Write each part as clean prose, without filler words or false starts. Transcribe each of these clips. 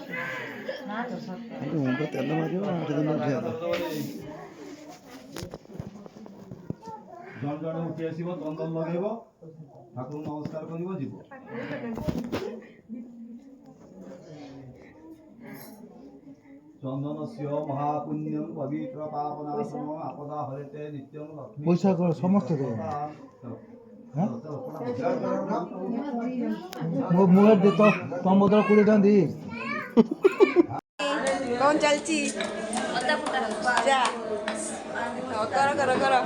मुंड तेल मार 8 दिन उठिया जन जन उठी आसब चंदन लगे ठाकुर नमस्कार कर चंदन से महापुण्यम पवित्र पापनाशम आपदा हरते नित्यम लक्ष्मी पैसा कर समस्त दे मो मुहे दे तो तुम बदल 20 टका दी कौन चलची जा करो करो करो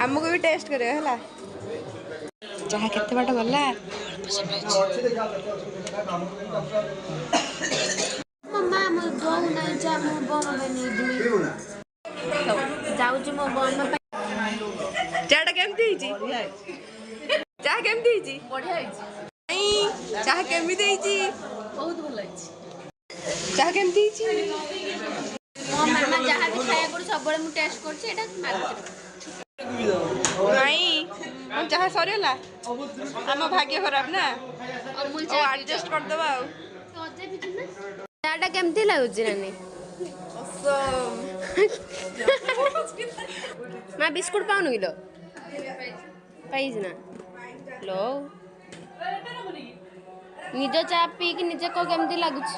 आमको भी टेस्ट करियो हला चाह केते बाट गला मम्मा मो बोन नै जा मो बोन बनी दिमी जाउ छु मो बोन में चाटा केमती हिची चाह केमती हिची बढ़िया हिची नहीं चाह केमती हिची बहुत भलो हिची चाह केमती हिची मो मामा जहाँ भी खाया कर सब बड़े मु टेस्ट करछि एटा मार्केट नहीं हम चाह सरियला हम भाग्य खराब ना अमूल ओ चाह एडजस्ट कर दबा अजे भी ना चाटा केमती लागुछि नानी मैं बिस्कुट पाउनु किलो पाइज ना लो निज चा पी कि निजे को केमती लागुछि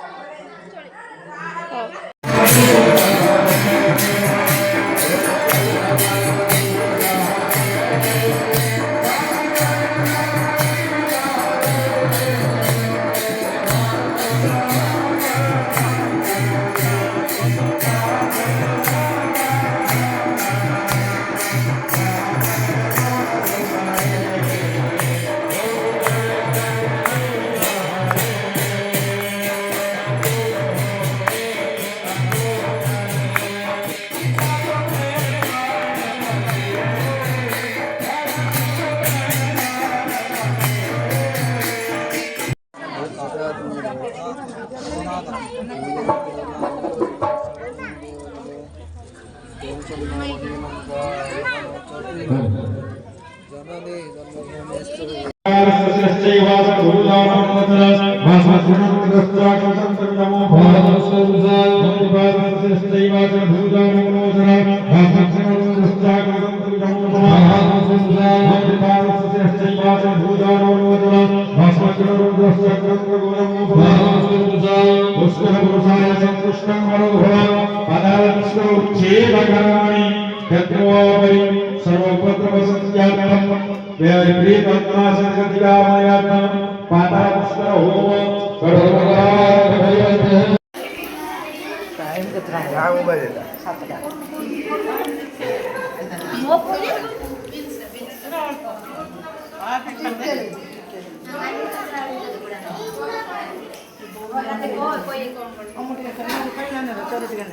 टाइम कितना है यार मोबाइल का 7 का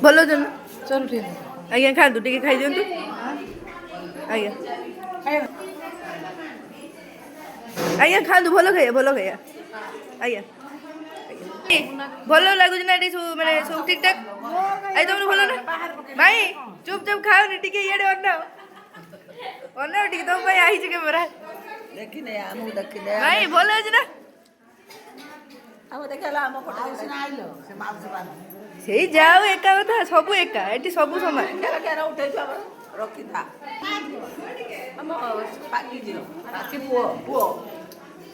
बोलो जन चल ठीक आज्ञा खा दु टिके खाई दियंतु आज्ञा आज्ञा खा दु भलो खाइया आज्ञा भलो लागुछ ना एटी माने सब ठीक ठाक आई तुम भलो ना भाई चुपचाप खाओ नि टिके इयाडे अन्ना टिके तुम भाई आई के मरा देखिने आमु देखिने भाई भलो अछि ना आमु देखला आम फोटो देखिना आइलो से माउस बान सेई जाओ एका कथा सब एका एटी सब समान केरा केरा उठै छ रखि था हम पाकी दियो पाकी पुओ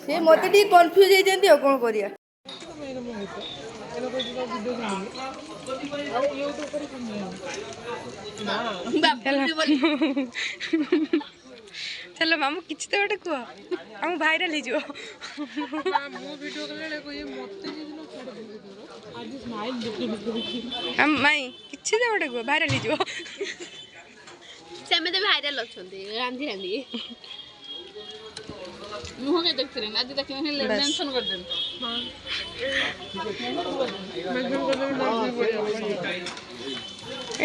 से मते टी कंफ्यूज हे जंती हो कोन करिया चलो मामू किछ तो गोटे कह हम भाइराल हो जो हम माई किछ तो गोटे कह भाइराल हो सेमे भाइराल अछंती रांधी रांधी मुह के देखथरे आज देखिन मेंशन कर देन हां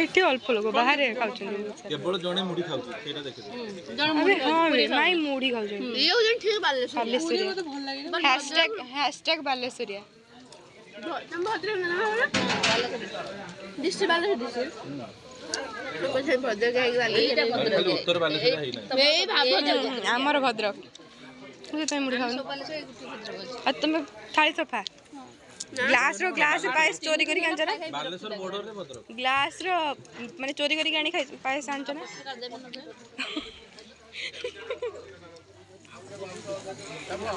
एठी अल्प लोग बाहर खाउछन केवल जणे मुड़ी खाउछ सेटा देखि अरे हां माई मुड़ी खाउछन ये जन ठीक बालेश्वरी मुड़ी तो भल लागे हैशटैग बालेश्वरिया तुम भद्र ना डिस्ट्रिक्ट बालेश्वरी कोसे भद्र के बालेश्वरी उत्तर बालेश्वर है ना ए भद्र हमर भद्रक मुझे तो मुड़ी खाऊ आ तुम थाली सफा ग्लास पायस चोरी करी आनछ ना ग्लास माने चोरी करी आनी खाई पायस आनछ ना